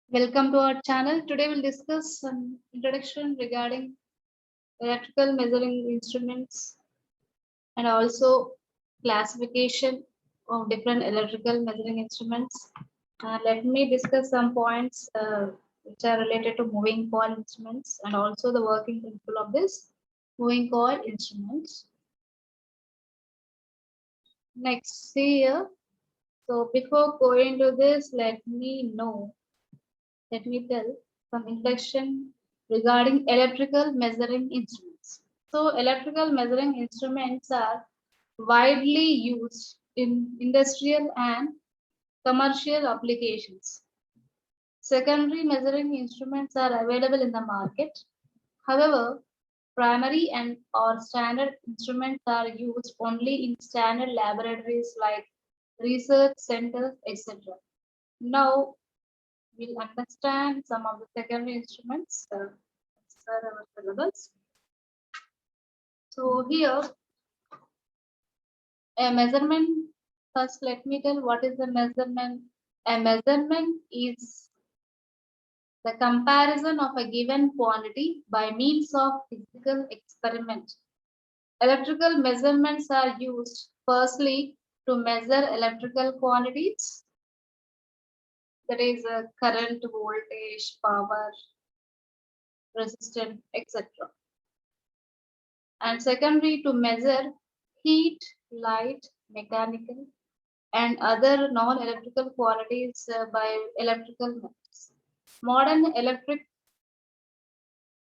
Welcome to our channel. Today we'll discuss some introduction regarding electrical measuring instruments and also classification of different electrical measuring instruments. Let me discuss some points which are related to moving coil instruments and also the working principle of this moving coil instruments. Next, see here. So before going to this, let me tell some introduction regarding electrical measuring instruments. So, electrical measuring instruments are widely used in industrial and commercial applications. Secondary measuring instruments are available in the market. However, primary and or standard instruments are used only in standard laboratories like research centers, etc. Now, we'll understand some of the secondary instruments that are our syllabus. So here, a measurement. First, let me tell what is the measurement. A measurement is the comparison of a given quantity by means of physical experiment. Electrical measurements are used firstly to measure electrical quantities, that is current, voltage, power, resistance, etc. And secondly to measure heat, light, mechanical, and other non-electrical quantities by electrical methods. Modern electric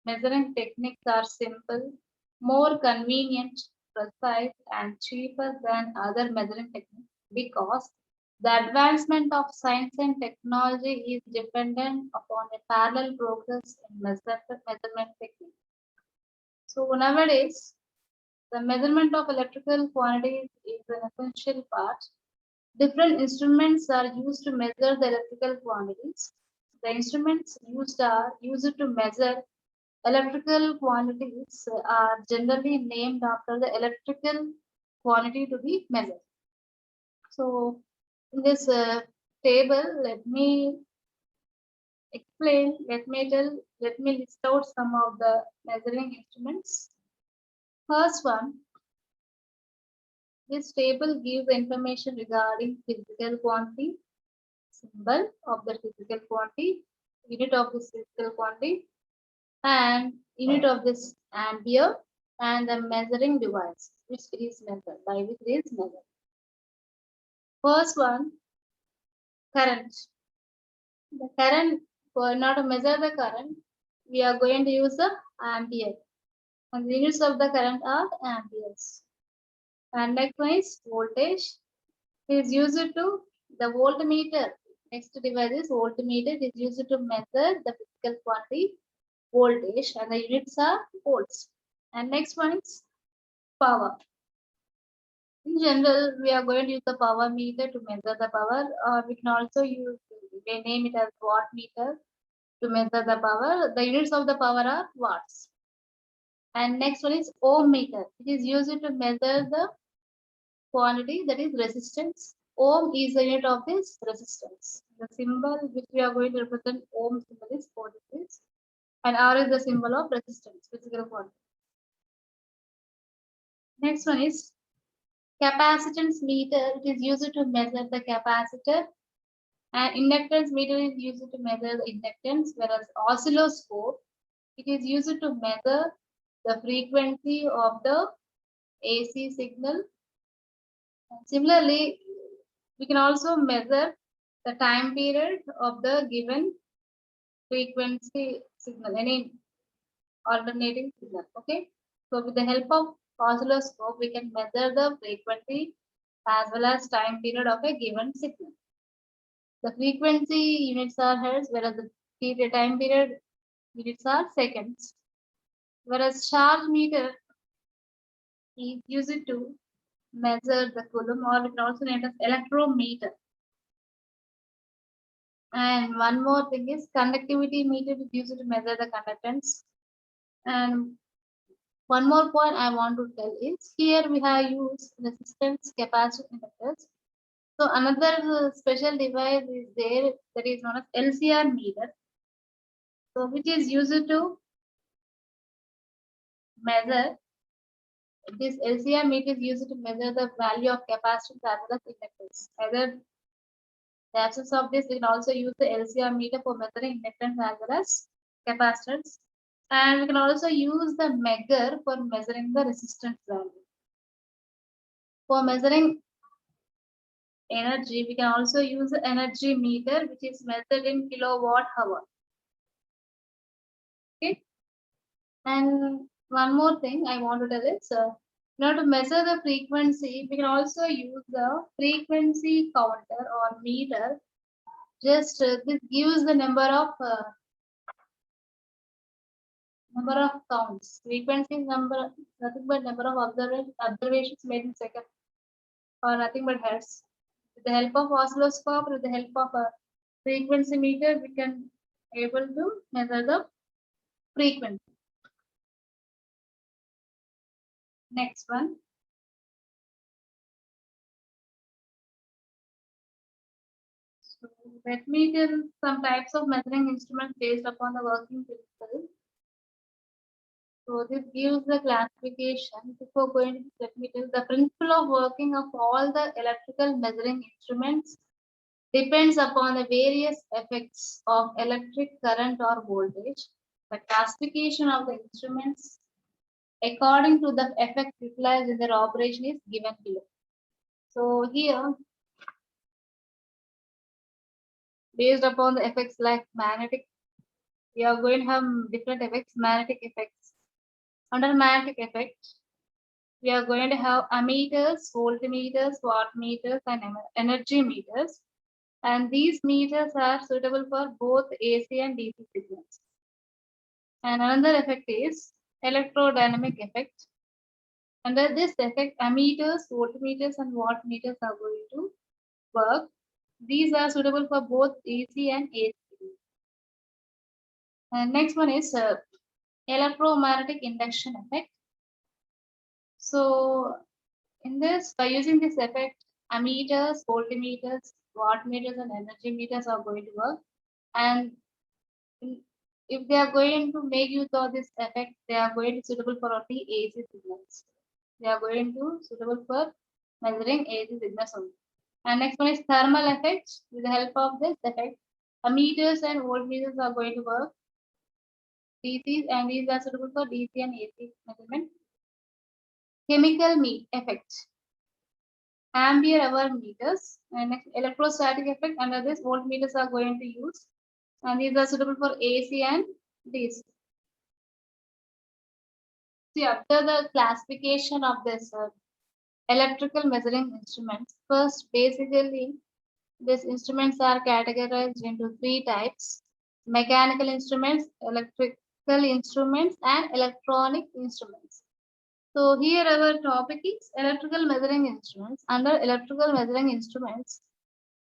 measuring techniques are simple, more convenient, precise, and cheaper than other measuring techniques because the advancement of science and technology is dependent upon a parallel progress in measurement techniques. So nowadays, the measurement of electrical quantities is an essential part. Different instruments are used to measure the electrical quantities. The instruments used to measure electrical quantities are generally named after the electrical quantity to be measured. So in this table, let me list out some of the measuring instruments. First one, this table gives information regarding physical quantity, symbol of the physical quantity, unit of this physical quantity, and unit of this ampere, and the measuring device which it is measured, by which it is measured. First one, current. The current, for not to measure the current, we are going to use the ampere. And the units of the current are amperes. And next one is voltage. It is used to the voltmeter. Next device is voltmeter. It is used to measure the physical quantity voltage, and the units are volts. And next one is power. In general, we are going to use the power meter to measure the power, or we can also use, we name it as watt meter to measure the power. The units of the power are watts. And next one is ohm meter. It is used to measure the quantity, that is resistance. Ohm is the unit of this resistance. The symbol which we are going to represent ohm symbol is 46, and R is the symbol of resistance, physical quantity. Next one is capacitance meter. It is used to measure the capacitor, and inductance meter is used to measure the inductance, whereas oscilloscope, it is used to measure the frequency of the AC signal. And similarly, we can also measure the time period of the given frequency signal, any alternating signal. Okay, so with the help of oscilloscope, we can measure the frequency as well as time period of a given signal. The frequency units are hertz, whereas the time period units are seconds. Whereas charge meter is used to measure the coulomb, or we can also name it as electrometer. And one more thing is conductivity meter is used to measure the conductance. And one more point I want to tell is here we have used resistance, capacitor, inductors. So another special device is there that is known as LCR meter. So which is used to measure this LCR meter is used to measure the value of capacitance as well as inductance. Either the absence of this, we can also use the LCR meter for measuring inductance as well as capacitance. And we can also use the Megger for measuring the resistance value. For measuring energy, we can also use the energy meter, which is measured in kilowatt hour. Okay. And one more thing I want to tell is, now to measure the frequency, we can also use the frequency counter or meter. Just this gives the number of counts. Frequency is number, nothing but number of observations made in second, or nothing but hertz. With the help of oscilloscope, with the help of a frequency meter, we can able to measure the frequency. Next one. So let me tell some types of measuring instruments based upon the working principle. So this gives the classification. Before going to this, let me tell the principle of working of all the electrical measuring instruments depends upon the various effects of electric current or voltage. The classification of the instruments according to the effect utilized in their operation is given below. So here, based upon the effects like magnetic, we are going to have different effects, magnetic effects. Under magnetic effect, we are going to have ammeters, voltmeters, wattmeters, and energy meters. And these meters are suitable for both AC and DC signals. And another effect is electrodynamic effect. Under this effect, ammeters, voltmeters, and wattmeters are going to work. These are suitable for both AC and AC. And next one is electromagnetic induction effect. So in this, by using this effect, ammeters, voltmeters, wattmeters, and energy meters are going to work. And if they are going to make use of this effect, they are going to suitable for only AC signals. They are going to suitable for measuring AC signals only. And next one is thermal effect. With the help of this effect, ammeters and voltmeters are going to work. DC, and these are suitable for DC and AC measurement. Chemical effect. Ampere hour meters and next electrostatic effect. Under this, voltmeters are going to use, and these are suitable for AC and DC. See, after the classification of this electrical measuring instruments, first basically these instruments are categorized into three types: mechanical instruments, electrical instruments, and electronic instruments. So here our topic is electrical measuring instruments. Under electrical measuring instruments,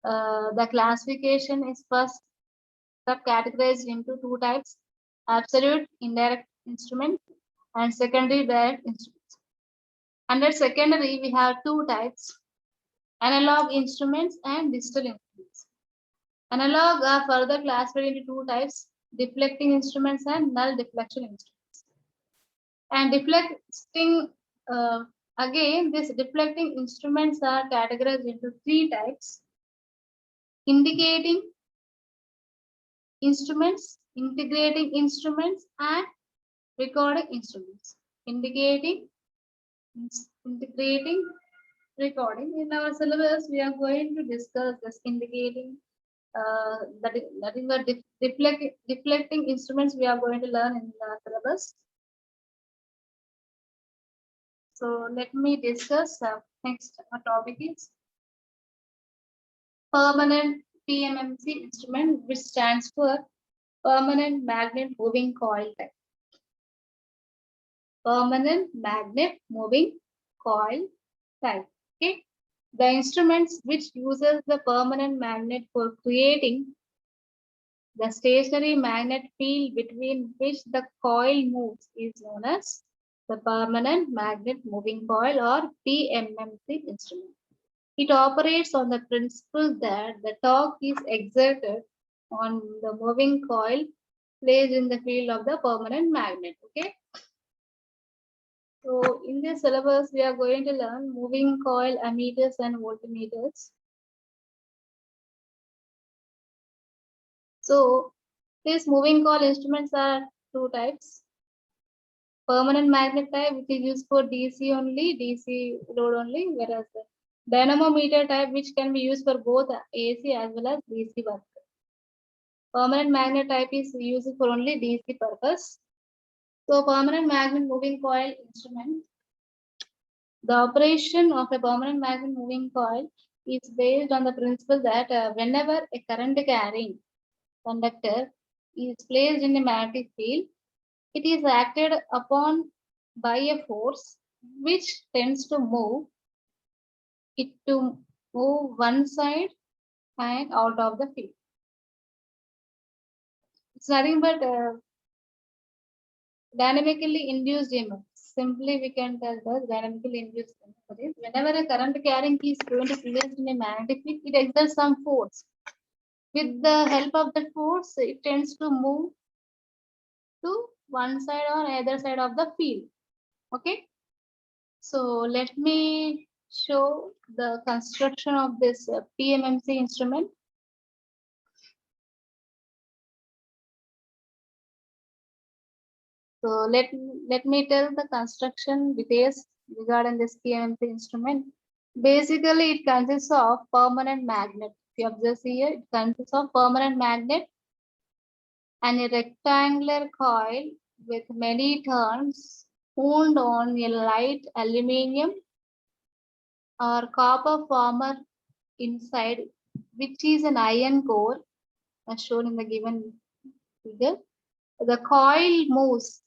the classification is first subcategorized into two types: absolute indirect instruments and secondary direct instruments. Under secondary, we have two types: analog instruments and digital instruments. Analog are further classified into two types: deflecting instruments and null deflection instruments. And deflecting, again, these deflecting instruments are categorized into three types: indicating instruments, integrating instruments, and recording instruments. Indicating, integrating, recording. In our syllabus, we are going to discuss this indicating, that is the deflecting instruments we are going to learn in the syllabus. So let me discuss next topic is permanent PMMC instrument, which stands for permanent magnet moving coil type. Permanent magnet moving coil type. Okay. The instruments which uses the permanent magnet for creating the stationary magnet field between which the coil moves is known as the permanent magnet moving coil or PMMC instrument. It operates on the principle that the torque is exerted on the moving coil placed in the field of the permanent magnet. Okay. So in this syllabus, we are going to learn moving coil ammeters and voltmeters. So these moving coil instruments are two types. Permanent magnet type, which is used for DC only, DC load only, whereas the dynamometer type, which can be used for both AC as well as DC work. Permanent magnet type is used for only DC purpose. So permanent magnet moving coil instrument. The operation of a permanent magnet moving coil is based on the principle that whenever a current carrying conductor is placed in a magnetic field, it is acted upon by a force which tends to move it to move one side and out of the field. It's nothing but dynamically induced EMF. Simply, we can tell the dynamically induced EMF. Whenever a current carrying is going to be placed in a magnetic field, it exerts some force. With the help of that force, it tends to move to one side or either side of the field. Okay. So let me show the construction of this PMMC instrument. So let me tell the construction details regarding this PMMC instrument. Basically, it consists of permanent magnet. If you observe here, it consists of permanent magnet and a rectangular coil with many turns wound on a light aluminium or copper former inside, which is an iron core as shown in the given figure. The coil moves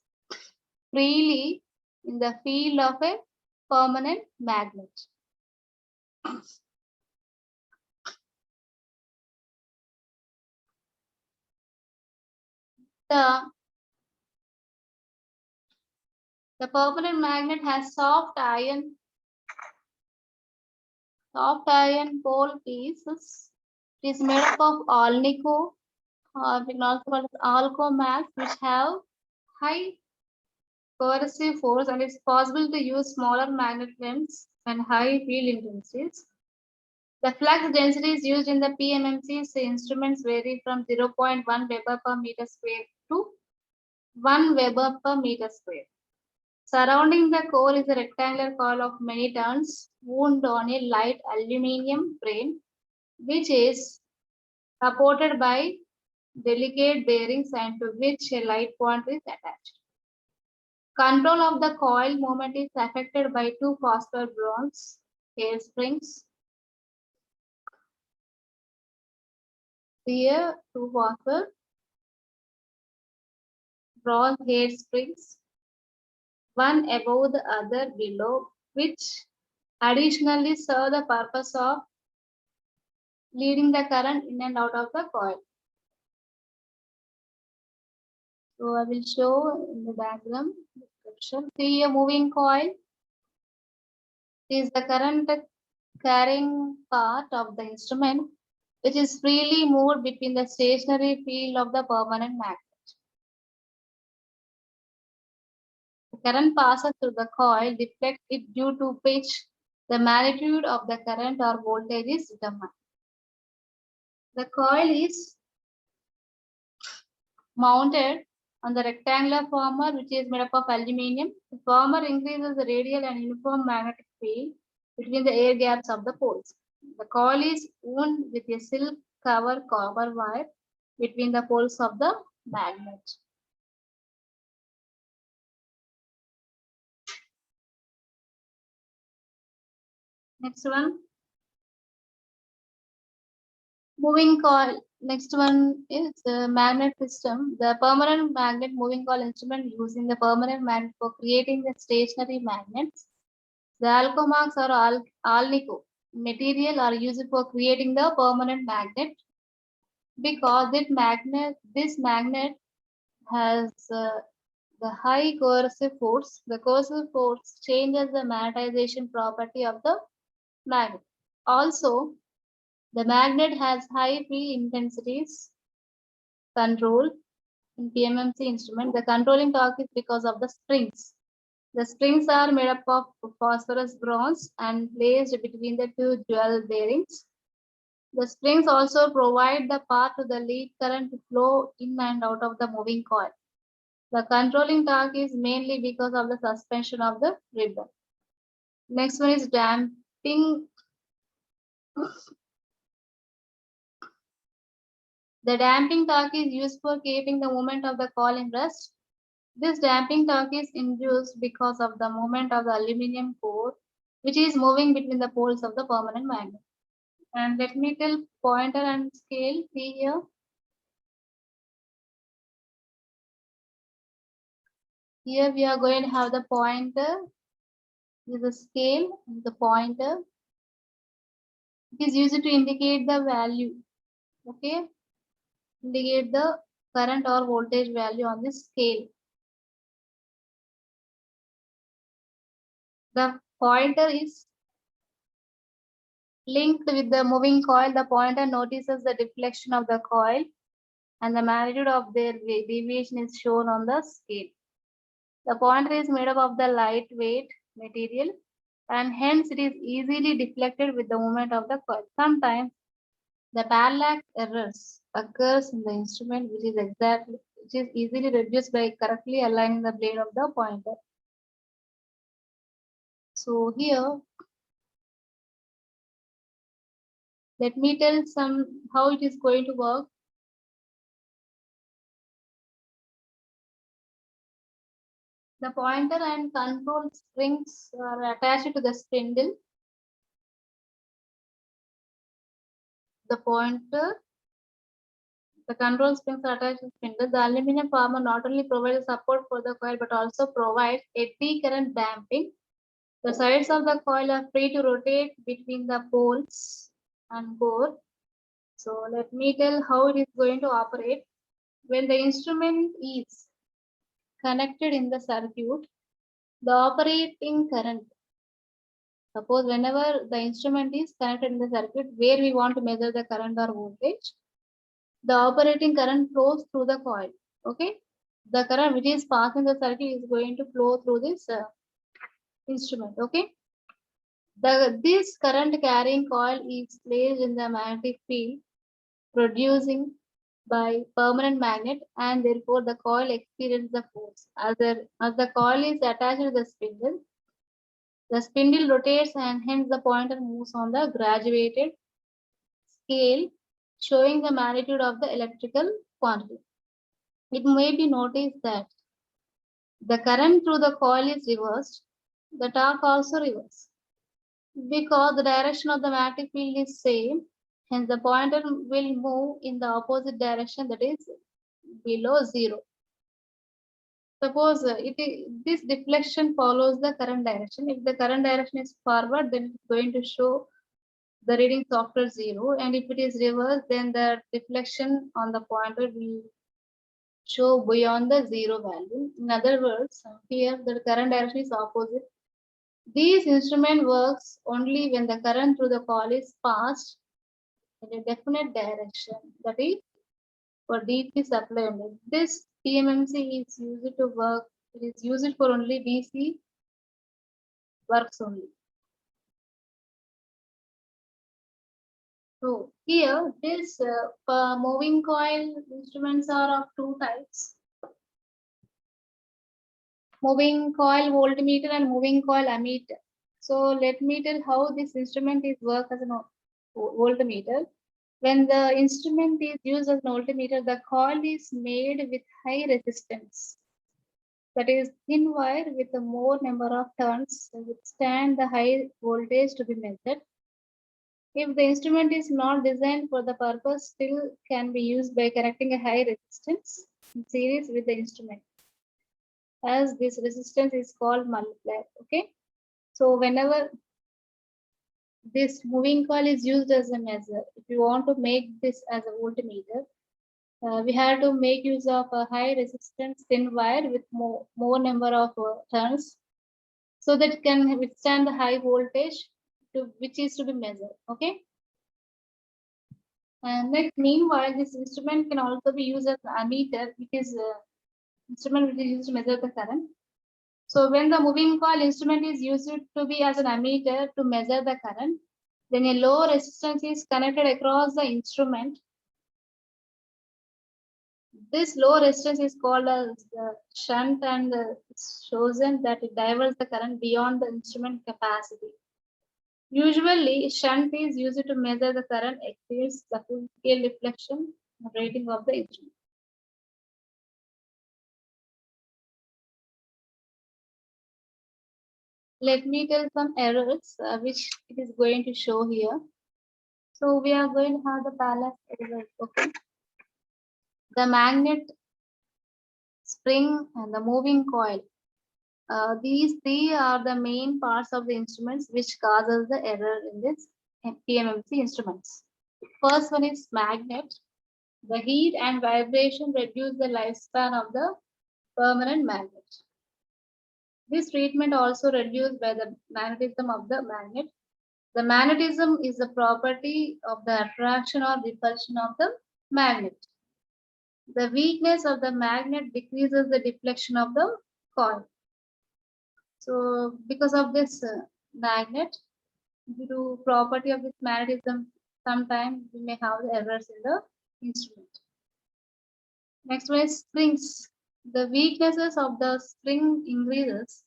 freely in the field of a permanent magnet. The permanent magnet has soft iron pole pieces. It is made up of alnico, we can also call it alcomax, which have high coercive force, and it's possible to use smaller magnet lengths and high field intensities. The flux densities used in the PMMC instruments vary from 0.1 Weber per meter square to 1 Weber per meter square. Surrounding the core is a rectangular coil of many turns wound on a light aluminium frame, which is supported by delicate bearings and to which a light point is attached. Control of the coil movement is affected by two phosphor bronze hairsprings. Here, two phosphor bronze hairsprings, one above the other below, which additionally serve the purpose of leading the current in and out of the coil. So I will show in the diagram description. See a moving coil is the current carrying part of the instrument, which is freely moved between the stationary field of the permanent magnet. The current passes through the coil, deflects it due to which the magnitude of the current or voltage is determined. The coil is mounted on the rectangular former, which is made up of aluminium. The former increases the radial and uniform magnetic field between the air gaps of the poles. The coil is wound with a silk cover copper wire between the poles of the magnet. Next one. Moving coil. Next one is the magnet system. The permanent magnet moving coil instrument using the permanent magnet for creating the stationary magnets. The alcomarks or alnico material are used for creating the permanent magnet because this magnet has the high coercive force. The coercive force changes the magnetization property of the magnet. Also, the magnet has high field intensities control in PMMC instrument. The controlling torque is because of the springs. The springs are made up of phosphorus bronze and placed between the two dual bearings. The springs also provide the path to the lead current to flow in and out of the moving coil. The controlling torque is mainly because of the suspension of the ribbon. Next one is damping. The damping torque is used for keeping the movement of the coil in rest. This damping torque is induced because of the movement of the aluminum core, which is moving between the poles of the permanent magnet. And let me tell pointer and scale. See here. Here we are going to have the pointer. This is the scale, the pointer. It is used to indicate the value. Okay. Indicate the current or voltage value on this scale. The pointer is linked with the moving coil. The pointer notices the deflection of the coil and the magnitude of their deviation is shown on the scale. The pointer is made up of the lightweight material and hence it is easily deflected with the movement of the coil. Sometimes the parallax errors occurs in the instrument which is easily reduced by correctly aligning the blade of the pointer. So here, let me tell how it is going to work. The pointer and control springs are attached to the spindle. The pointer, the control springs are attached to the spindle. The aluminum former not only provides support for the coil but also provides eddy current damping. The sides of the coil are free to rotate between the poles and core. So let me tell how it is going to operate. When the instrument is connected in the circuit, the operating current, suppose whenever the instrument is connected in the circuit where we want to measure the current or voltage, the operating current flows through the coil. Okay, the current which is passing the circuit is going to flow through this instrument. Okay, this current carrying coil is placed in the magnetic field producing by permanent magnet and therefore the coil experiences the force. As the coil is attached to the spindle rotates and hence the pointer moves on the graduated scale showing the magnitude of the electrical quantity. It may be noticed that the current through the coil is reversed, the torque also reversed. Because the direction of the magnetic field is same, hence the pointer will move in the opposite direction, that is below zero. Suppose this deflection follows the current direction. If the current direction is forward, then it's going to show the readings after zero, and if it is reverse, then the deflection on the pointer will show beyond the zero value. In other words, here the current direction is opposite. This instrument works only when the current through the coil is passed in a definite direction, that is for DC supply only. This PMMC is used to work, it is used for only DC works only. So here this moving coil instruments are of two types. Moving coil voltmeter and moving coil ammeter. So let me tell how this instrument is work as a voltmeter. When the instrument is used as an voltmeter, the coil is made with high resistance. That is thin wire with a more number of turns to withstand the high voltage to be measured. If the instrument is not designed for the purpose, still can be used by connecting a high resistance in series with the instrument, as this resistance is called multiplier. Okay, so whenever this moving coil is used as a measure, if you want to make this as a voltmeter, we have to make use of a high resistance thin wire with more number of turns, so that it can withstand the high voltage which is to be measured. Okay. And next, meanwhile, this instrument can also be used as an ammeter, which is instrument which is used to measure the current. So when the moving coil instrument is used to be as an ammeter to measure the current, then a low resistance is connected across the instrument. This low resistance is called as the shunt, and it's chosen that it diverts the current beyond the instrument capacity. Usually, shunt is used to measure the current exceeds the full scale deflection rating of the instrument. Let me tell some errors which it is going to show here. So we are going to have the ballast errors. Okay. The magnet, spring, and the moving coil. These three are the main parts of the instruments which causes the error in this PMMC instruments. First one is magnet. The heat and vibration reduce the lifespan of the permanent magnet. This treatment also reduced by the magnetism of the magnet. The magnetism is the property of the attraction or repulsion of the magnet. The weakness of the magnet decreases the deflection of the coil. So because of this magnet, due to property of this magnetism, sometimes we may have the errors in the instrument. Next one is springs. The weaknesses of the spring increases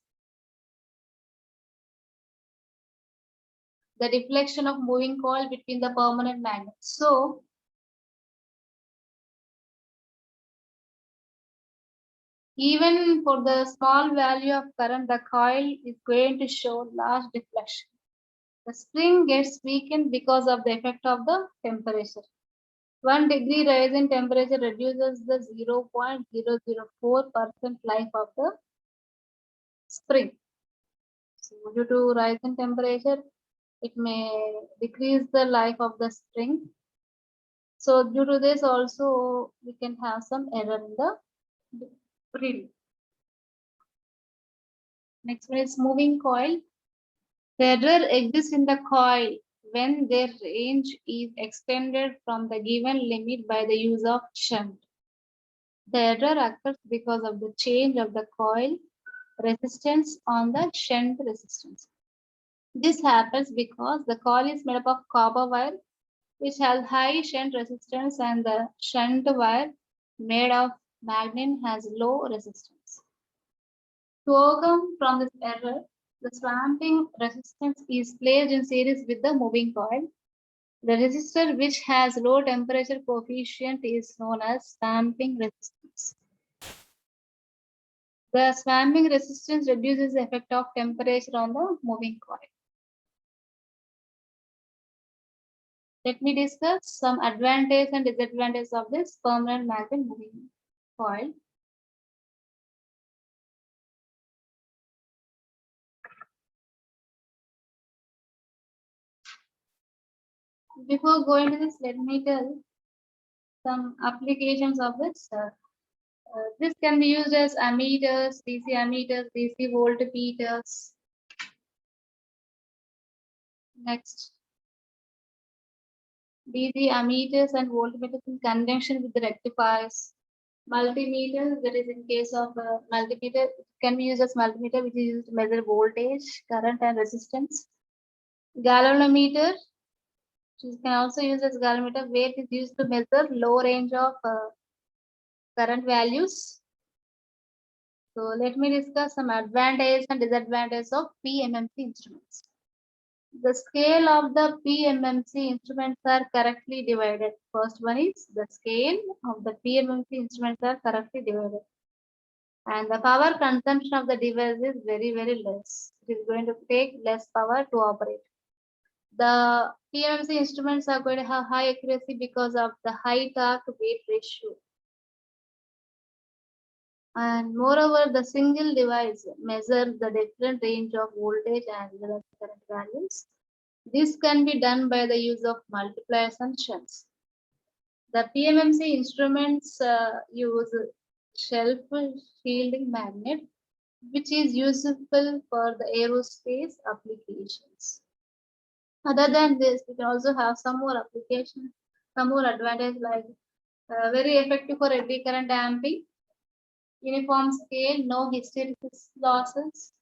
the deflection of moving coil between the permanent magnets. So even for the small value of current, the coil is going to show large deflection. The spring gets weakened because of the effect of the temperature. 1 degree rise in temperature reduces the 0.004% life of the spring. So due to rise in temperature, it may decrease the life of the spring. So due to this also we can have some error in the reading. Next one is moving coil. The error exists in the coil when their range is extended from the given limit by the use of shunt. The error occurs because of the change of the coil resistance on the shunt resistance. This happens because the coil is made up of copper wire which has high shunt resistance, and the shunt wire made of magnet has low resistance. To overcome from this error, the swamping resistance is placed in series with the moving coil. The resistor which has low temperature coefficient is known as swamping resistance. The swamping resistance reduces the effect of temperature on the moving coil. Let me discuss some advantages and disadvantages of this permanent magnet moving coil. Before going to this, let me tell some applications of this. This can be used as ammeters, DC voltmeters. Next, DC ammeters and voltmeters in conjunction with the rectifiers. Multimeter, that is in case of multimeter, it can be used as multimeter, which is used to measure voltage, current, and resistance. Galvanometer, which can also use as galvanometer, where it is used to measure low range of current values. So let me discuss some advantages and disadvantages of PMMC instruments. The scale of the PMMC instruments are correctly divided. First one is the scale of the PMMC instruments are correctly divided. And the power consumption of the device is very, very less. It is going to take less power to operate. The PMMC instruments are going to have high accuracy because of the high torque to weight ratio. And moreover, the single device measures the different range of voltage and the current values. This can be done by the use of multipliers and shunts. The PMMC instruments use shelf shielding magnet, which is useful for the aerospace applications. Other than this, we can also have some more applications, some more advantage like very effective for eddy current damping, uniform scale, no hysteresis losses.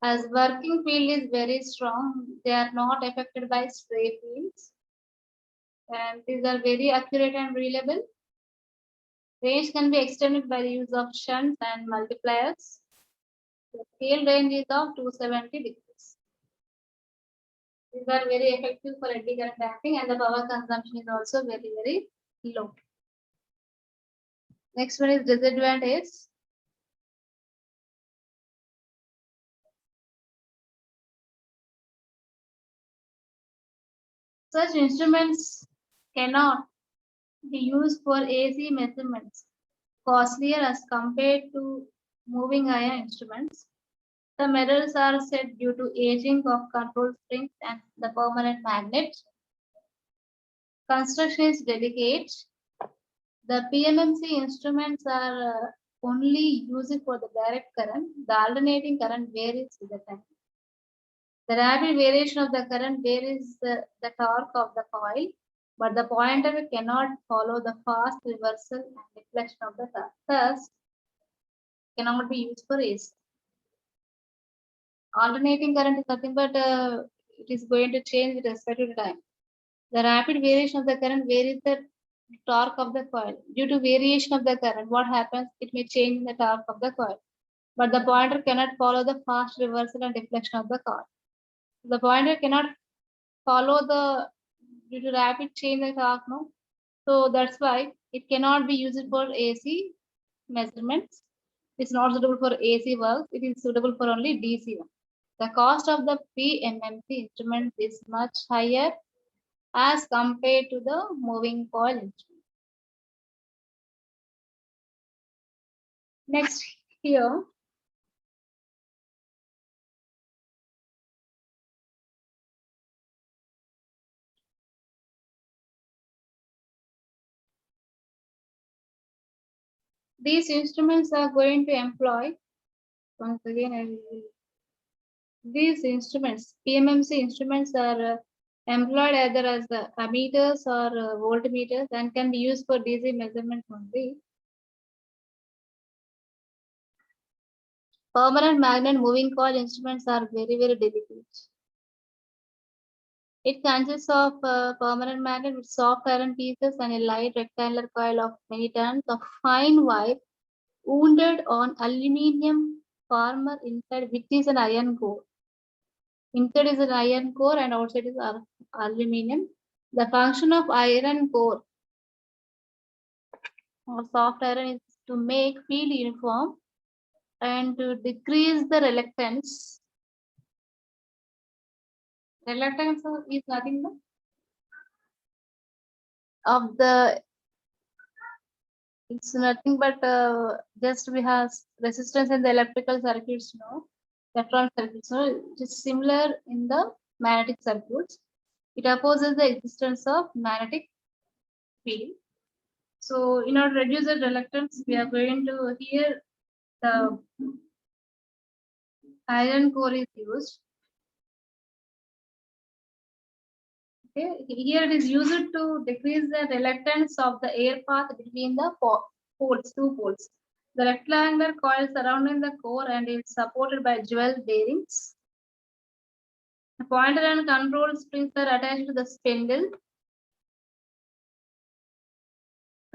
As working field is very strong, they are not affected by stray fields, and these are very accurate and reliable. Range can be extended by the use of shunts and multipliers. The scale range is of 270 degrees. These are very effective for eddy current damping, and the power consumption is also very, very low. Next one is disadvantage. Such instruments cannot be used for AC measurements, costlier as compared to moving iron instruments. The metals are set due to aging of control springs and the permanent magnet. Construction is delicate. The PMMC instruments are only used for the direct current. The alternating current varies with the time. The rapid variation of the current varies the torque of the coil, but the pointer cannot follow the fast reversal and deflection of the torque. Thus, cannot be used for AC. Alternating current is nothing but it is going to change with respect to the time. The rapid variation of the current varies the torque of the coil. Due to variation of the current, what happens? It may change the torque of the coil, but the pointer cannot follow the fast reversal and deflection of the coil. The pointer cannot follow the due to rapid change in torque, no? So that's why it cannot be used for AC measurements. It's not suitable for AC work. It is suitable for only DC one. The cost of the PMMC instrument is much higher as compared to the moving coil instrument. Next here, these instruments are going to employ, once again I will, these instruments, PMMC instruments are employed either as the ammeters or voltmeters and can be used for DC measurements only. Permanent magnet moving coil instruments are very, very delicate. It consists of a permanent magnet with soft iron pieces and a light rectangular coil of many turns of fine wire wounded on aluminium former inside, which is an iron core. Inside is an iron core and outside is aluminium. The function of iron core or soft iron is to make field uniform and to decrease the reluctance. Reluctance is nothing but of the, it's nothing but just we have resistance in the electrical circuits, no, electron circuits, no, it is similar in the magnetic circuits. It opposes the existence of magnetic field. So in order to reduce the reluctance, we are going to here the iron core is used. Okay, here it is used to decrease the reluctance of the air path between the poles, two poles. The rectangular coil surrounding the core and is supported by jewel bearings. The pointer and control springs are attached to the spindle.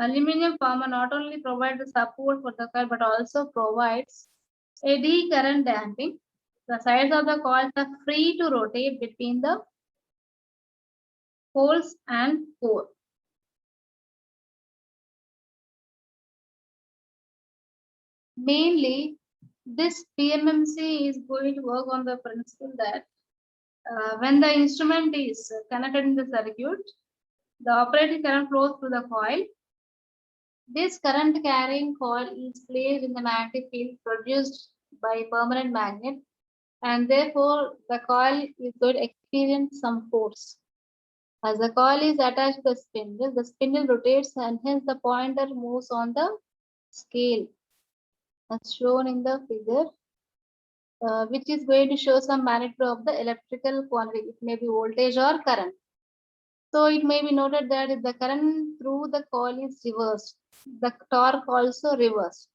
Aluminium former not only provides the support for the coil but also provides eddy current damping. The sides of the coils are free to rotate between the poles and core. Mainly, this PMMC is going to work on the principle that when the instrument is connected in the circuit, the operating current flows through the coil. This current carrying coil is placed in the magnetic field produced by permanent magnet, and therefore the coil is going to experience some force. As the coil is attached to the spindle rotates and hence the pointer moves on the scale as shown in the figure. which is going to show some magnitude of the electrical quantity. It may be voltage or current. So it may be noted that if the current through the coil is reversed, the torque also reversed.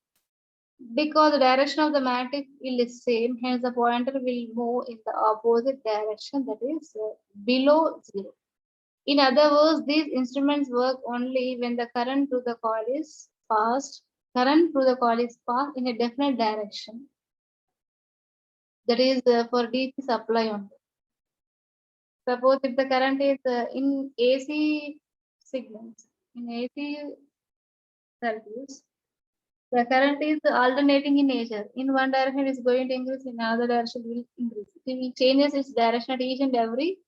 Because the direction of the magnetic field is same, hence the pointer will move in the opposite direction, that is below zero. In other words, these instruments work only when the current through the coil is passed. Current through the coil is passed in a definite direction. That is for DC supply only. Suppose if the current is in AC signals, in AC circuits, the current is alternating in nature. In one direction, it is going to increase, in another direction, it will increase. It will changes its direction at each and every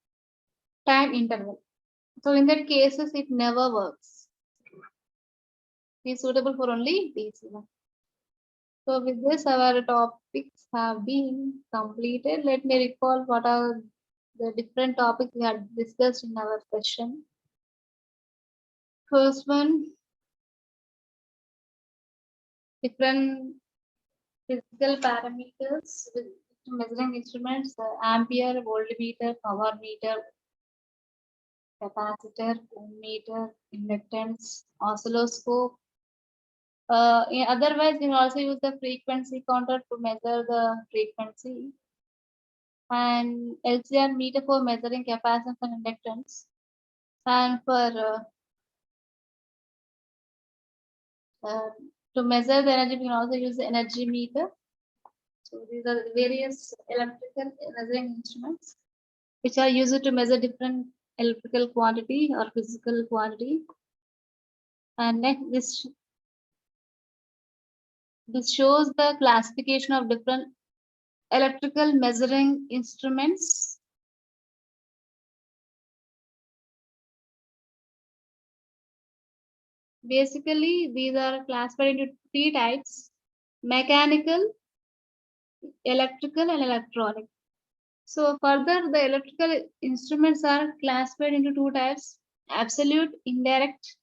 time interval. So in that cases, it never works. It is suitable for only DC one. So with this, our topics have been completed. Let me recall what are the different topics we had discussed in our session. First one, different physical parameters with measuring instruments, ampere, voltmeter, power meter, capacitor, ohm meter, inductance, oscilloscope. Otherwise, you can also use the frequency counter to measure the frequency, and LCR meter for measuring capacitance and inductance. And for to measure the energy, we can also use the energy meter. So these are the various electrical measuring instruments which are used to measure different electrical quantity or physical quantity. And next, this shows the classification of different electrical measuring instruments. Basically, these are classified into three types: mechanical, electrical, and electronic. So further, the electrical instruments are classified into two types: absolute indirect,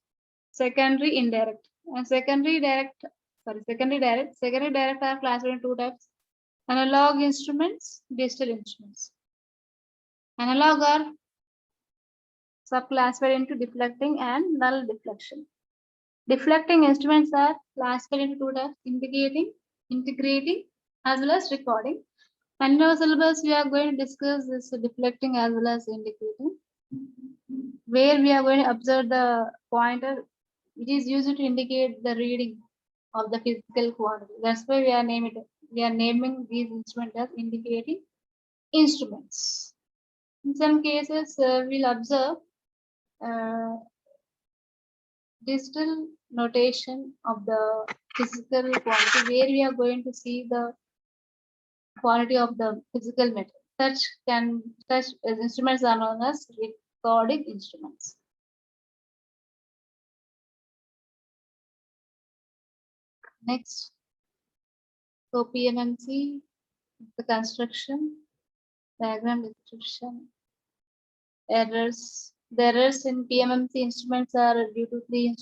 secondary indirect. And secondary direct are classified into two types: analog instruments, digital instruments. Analog are subclassified into deflecting and null deflection. Deflecting instruments are classified into two types: integrating, as well as recording. And in our syllabus, we are going to discuss this deflecting as well as indicating, where we are going to observe the pointer, which is used to indicate the reading of the physical quantity. That's why we are naming these instruments as indicating instruments. In some cases, we'll observe uh, digital notation of the physical quantity, where we are going to see the quality of the physical matter. Such instruments are known as recording instruments. Next, so PMMC, the construction, diagram description, errors. The errors in PMMC instruments are due to three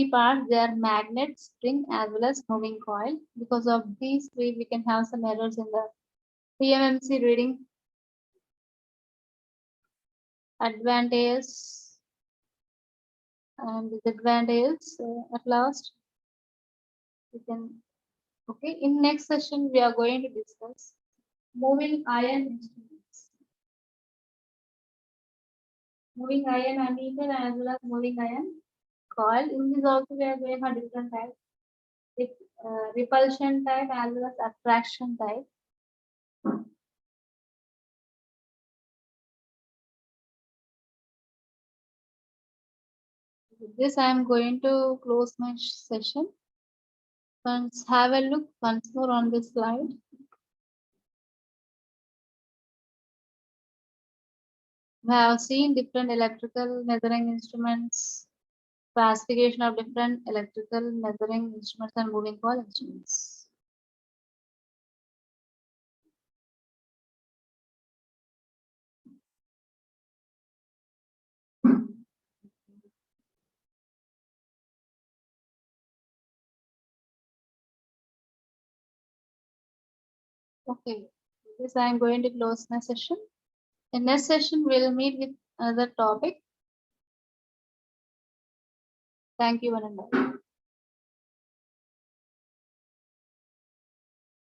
parts. They are magnet, spring, as well as moving coil. Because of these three, we can have some errors in the PMMC reading. Advantages and disadvantages. At last, we can. Okay, in next session, we are going to discuss moving iron instruments. Moving iron ammeter as well as moving iron coil. In this also, we are going to have different types. Repulsion type as well as attraction type. With this, I am going to close my session. Once have a look once more on this slide. We have seen different electrical measuring instruments, classification of different electrical measuring instruments and moving coil instruments. Okay, with this I am going to close my session. In next session, we'll meet with another topic. Thank you, one and all.